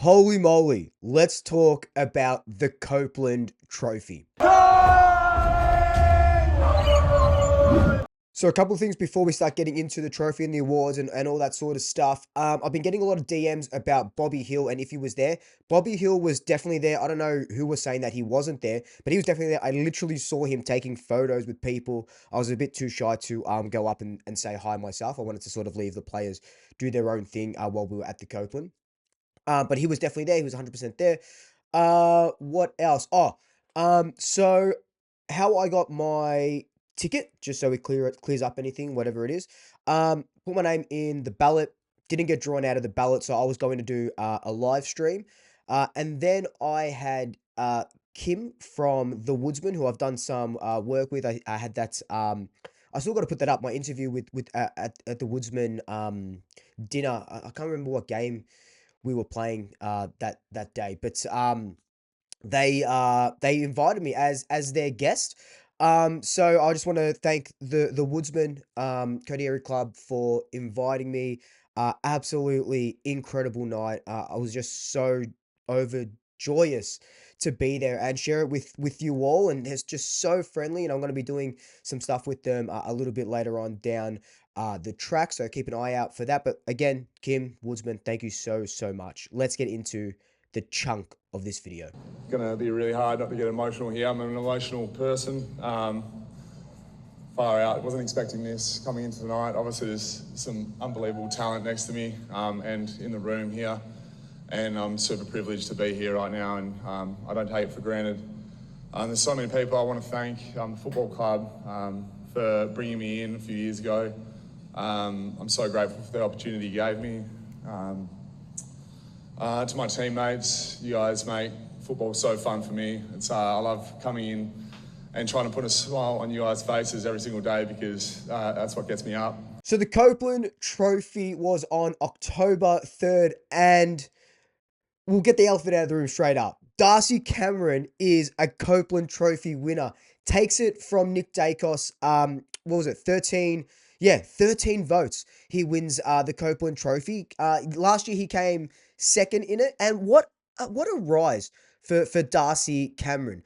Holy moly, let's talk about the Copeland Trophy. So a couple of things before we start getting into the trophy and the awards and all that sort of stuff. I've been getting a lot of DMs about Bobby Hill and if he was there. Bobby Hill was definitely there. I don't know who was saying that he wasn't there, but he was definitely there. I literally saw him taking photos with people. I was a bit too shy to go up and say hi myself. I wanted to sort of leave the players do their own thing while we were at the Copeland. But he was definitely there. He was 100% there. What else? So how I got my ticket, just so we clears up anything, whatever it is. Put my name in the ballot. Didn't get drawn out of the ballot, so I was going to do a live stream. And then I had Kim from The Woodsman, who I've done some work with. I had that. I still got to put that up. My interview with at the Woodsman dinner. I can't remember what game we were playing that day, but they invited me as their guest. So I just want to thank the Woodsman Kodieri Club for inviting me. Absolutely incredible night. I was just so overjoyous to be there and share it with you all, and it's just so friendly. And I'm going to be doing some stuff with them a little bit later on down the track, so keep an eye out for that. But again, Kim Woodsman, thank you so much. Let's get into the chunk of this video. Gonna be really hard not to get emotional here. I'm an emotional person. Far out. Wasn't expecting this coming into the night. Obviously, there's some unbelievable talent next to me and in the room here, and I'm super privileged to be here right now, and I don't take it for granted. There's so many people I want to thank. The football club for bringing me in a few years ago. I'm so grateful for the opportunity you gave me. To my teammates, you guys make football so fun for me. I love coming in and trying to put a smile on you guys' faces every single day because that's what gets me up. So the Copeland Trophy was on October 3rd, and we'll get the elephant out of the room straight up. Darcy Cameron is a Copeland Trophy winner. Takes it from Nick Dacos. What was it? 13. Yeah, 13 votes. He wins the Copeland Trophy. Last year he came second in it, and what a rise for Darcy Cameron.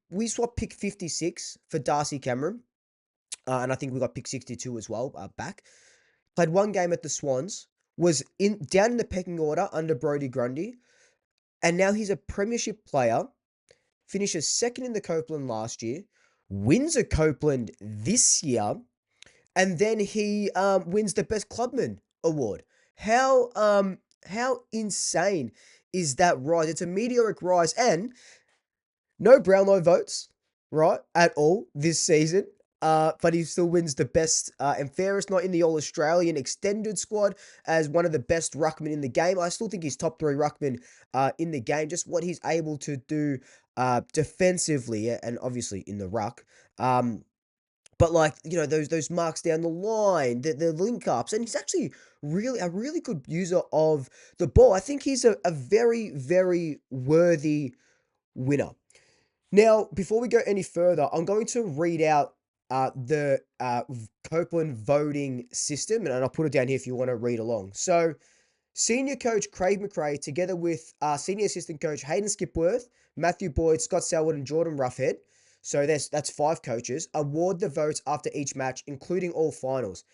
We swapped pick 56 for Darcy Cameron, and I think we got pick 62 as well back. Played one game at the Swans, was down in the pecking order under Brodie Grundy, and now he's a premiership player. Finishes second in the Copeland last year, wins a Copeland this year, and then he wins the Best Clubman award. How insane is that rise? It's a meteoric rise, and no Brownlow votes, right, at all this season. But he still wins the best and fairest, not in the All-Australian extended squad, as one of the best ruckmen in the game. I still think he's top 3 ruckman in the game. Just what he's able to do defensively and obviously in the ruck. But like, those marks down the line, the link ups, and he's actually a really good user of the ball. I think he's a very, very worthy winner. Now, before we go any further, I'm going to read out the Copeland voting system, and I'll put it down here if you want to read along. So, senior coach Craig McRae, together with senior assistant coach Hayden Skipworth, Matthew Boyd, Scott Selwood, and Jordan Roughhead. So that's 5 coaches. Award the votes after each match, including all finals.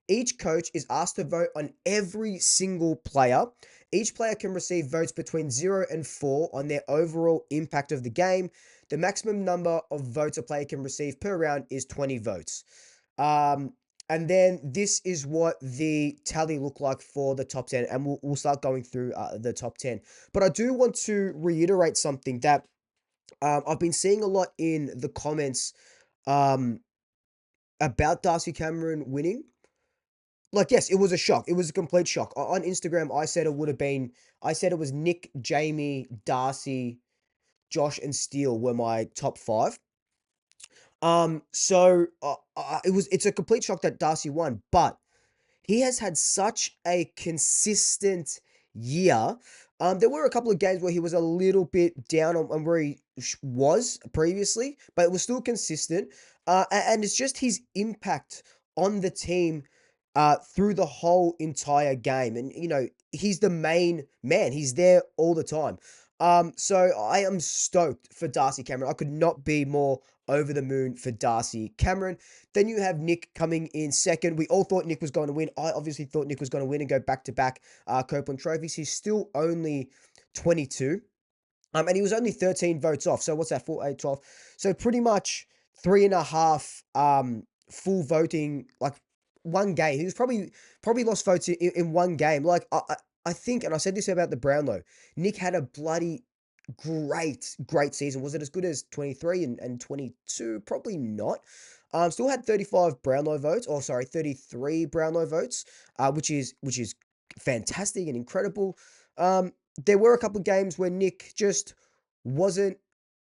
Each coach is asked to vote on every single player. Each player can receive votes between 0 and 4 on their overall impact of the game. The maximum number of votes a player can receive per round is 20 votes. And then this is what the tally looked like for the top 10. And we'll start going through the top 10. But I do want to reiterate something that I've been seeing a lot in the comments about Darcy Cameron winning. Like, yes, it was a shock. It was a complete shock. On Instagram, I said it was Nick, Jamie, Darcy, Josh, and Steele were my top 5. So it's a complete shock that Darcy won, but he has had such a consistent year. There were a couple of games where he was a little bit down on where he was previously, but it was still consistent. And it's just his impact on the team through the whole entire game. And, he's the main man. He's there all the time. So I am stoked for Darcy Cameron. I could not be more over the moon for Darcy Cameron. Then you have Nick coming in second. We all thought Nick was going to win. I obviously thought Nick was going to win and go back-to-back Copeland trophies. He's still only 22. And he was only 13 votes off. So what's that? 4, 8, 12. So pretty much 3.5 full voting, like one game. He was probably lost votes in one game. Like I think, and I said this about the Brownlow, Nick had a bloody great season. Was it as good as 23 and 22? Probably not. Still had 35 Brownlow votes, or sorry, 33 Brownlow votes, which is fantastic and incredible. There were a couple of games where Nick just wasn't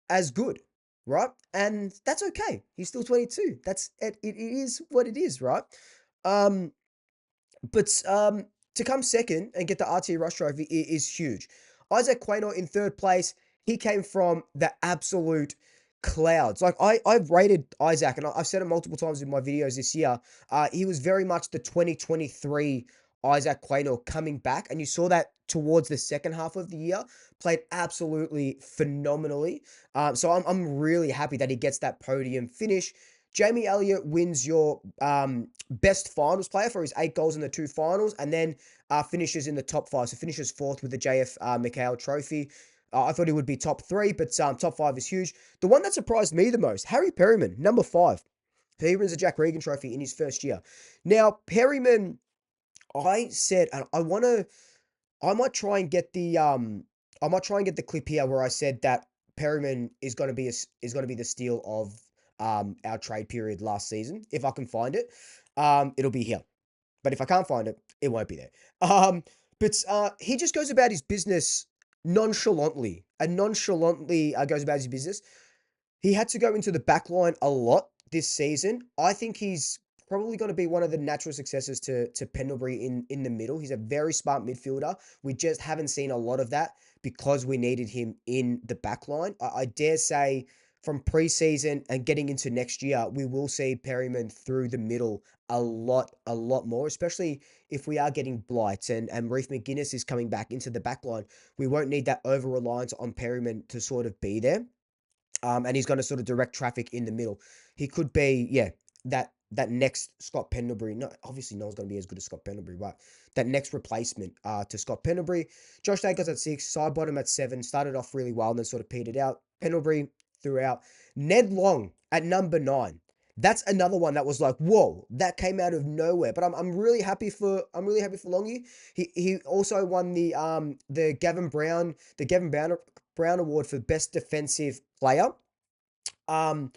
as good, right? And that's okay. He's still 22. It is what it is, right? But to come second and get the RT Rush Trophy is huge. Isaac Quaynor in third place. He came from the absolute clouds. Like I've rated Isaac, and I've said it multiple times in my videos this year. He was very much the 2023 Isaac Quaynor coming back, and you saw that towards the second half of the year. Played absolutely phenomenally. So I'm really happy that he gets that podium finish. Jamie Elliott wins your best finals player for his 8 goals in the 2 finals, and then finishes in the top 5. So finishes 4th with the JF McHale Trophy. I thought he would be top 3, but top 5 is huge. The one that surprised me the most, Harry Perryman, number 5. He wins the Jack Regan Trophy in his first year. Now, Perryman, I said, and I might try and get the clip here where I said that Perryman is going to be the steal of our trade period last season. If I can find it, it'll be here. But if I can't find it, it won't be there. But he just goes about his business nonchalantly, goes about his business. He had to go into the back line a lot this season. I think he's probably going to be one of the natural successors to Pendlebury in the middle. He's a very smart midfielder. We just haven't seen a lot of that because we needed him in the back line. I dare say from preseason and getting into next year, we will see Perryman through the middle a lot more, especially if we are getting Blight and Reef McGuinness is coming back into the back line. We won't need that over-reliance on Perryman to sort of be there. And he's going to sort of direct traffic in the middle. He could be, that next Scott Pendlebury. No, obviously no one's going to be as good as Scott Pendlebury, but that next replacement to Scott Pendlebury. Josh Dacos at 6, Sidebottom at 7, started off really well and then sort of petered out. Pendlebury throughout. Ned Long at number 9. That's another one that was like, whoa, that came out of nowhere. But I'm really happy for Longy. He also won the Gavin Brown Award for best defensive player. And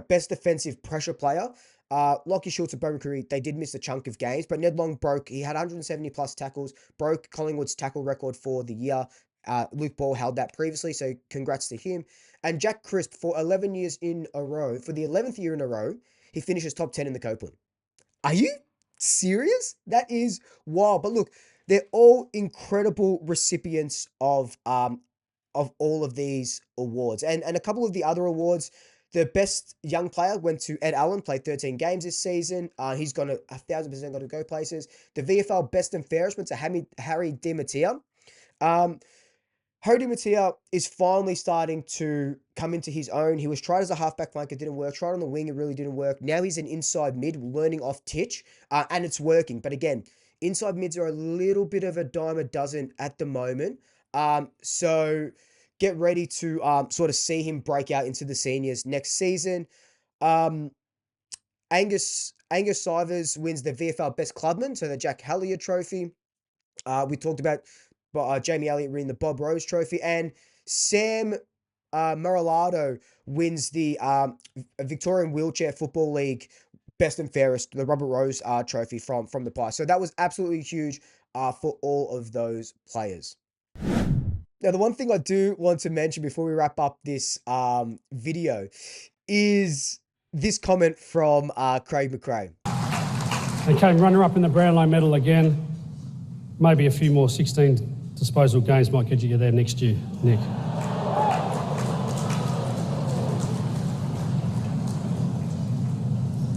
best defensive pressure player. Lockie Schultz and Bowman Curry, they did miss a chunk of games, but Ned Long he had 170 plus tackles, broke Collingwood's tackle record for the year. Luke Ball held that previously, so congrats to him. And Jack Crisp, for 11 years in a row, for the 11th year in a row, he finishes top 10 in the Copeland. Are you serious? That is wild. But look, they're all incredible recipients of all of these awards. And a couple of the other awards, the best young player went to Ed Allen, played 13 games this season. He's going to 1,000% going to go places. The VFL best and fairest went to Harry DiMattia. Harry DiMattia is finally starting to come into his own. He was tried as a halfback flank, it didn't work. Tried on the wing, it really didn't work. Now he's an inside mid, learning off Titch, and it's working. But again, inside mids are a little bit of a dime a dozen at the moment. So get ready to sort of see him break out into the seniors next season. Angus Sivers wins the VFL Best Clubman, so the Jack Hallier Trophy. We talked about Jamie Elliott winning the Bob Rose Trophy, and Sam Marilado wins the Victorian Wheelchair Football League Best and Fairest, the Robert Rose Trophy from the Pies. So that was absolutely huge for all of those players. Now, the one thing I do want to mention before we wrap up this video is this comment from Craig McRae. Okay, runner-up in the Brownlow medal again. Maybe a few more 16 disposal games might get you there next year, Nick.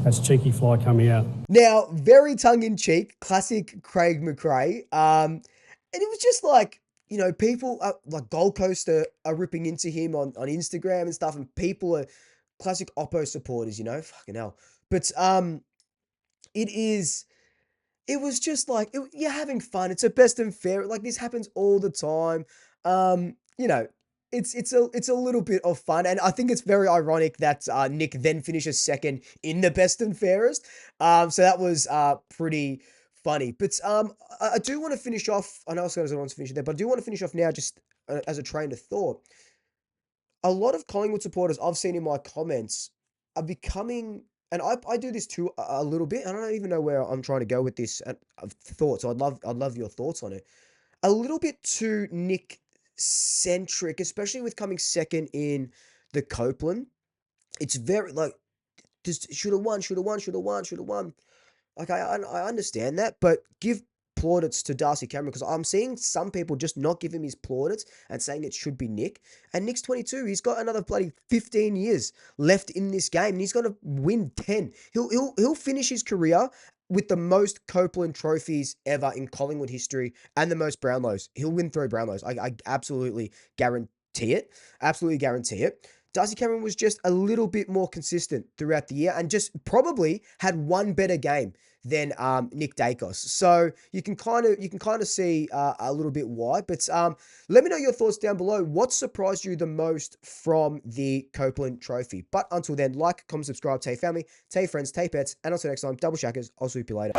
That's cheeky fly coming out. Now, very tongue-in-cheek, classic Craig McRae. And it was just like, you know, people like Gold Coast are ripping into him on Instagram and stuff, and people are classic Oppo supporters, you know, fucking hell. But it was just like, you're having fun. It's a best and fair. Like, this happens all the time. You know, it's a little bit of fun. And I think it's very ironic that Nick then finishes second in the best and fairest. So that was pretty funny. But I do want to finish off. I know I was going to finish it there, but I do want to finish off now just as a train of thought. A lot of Collingwood supporters I've seen in my comments are becoming, and I do this too a little bit. I don't even know where I'm trying to go with this thoughts. I'd love your thoughts on it. A little bit too Nick centric, especially with coming second in the Copeland. It's very like just should have won, should have won, should have won, should have won. Like, I understand that, but give plaudits to Darcy Cameron, because I'm seeing some people just not give him his plaudits and saying it should be Nick. And Nick's 22. He's got another bloody 15 years left in this game, and he's going to win 10. He'll finish his career with the most Copeland trophies ever in Collingwood history and the most Brownlows. He'll win 3 Brownlows. I absolutely guarantee it. Absolutely guarantee it. Darcy Cameron was just a little bit more consistent throughout the year and just probably had one better game than Nick Dacos. So you can kind of see a little bit why. But let me know your thoughts down below. What surprised you the most from the Copeland Trophy? But until then, like, comment, subscribe, tell your family, tell your friends, tell your pets, and until next time, double shackers. I'll swoop you later.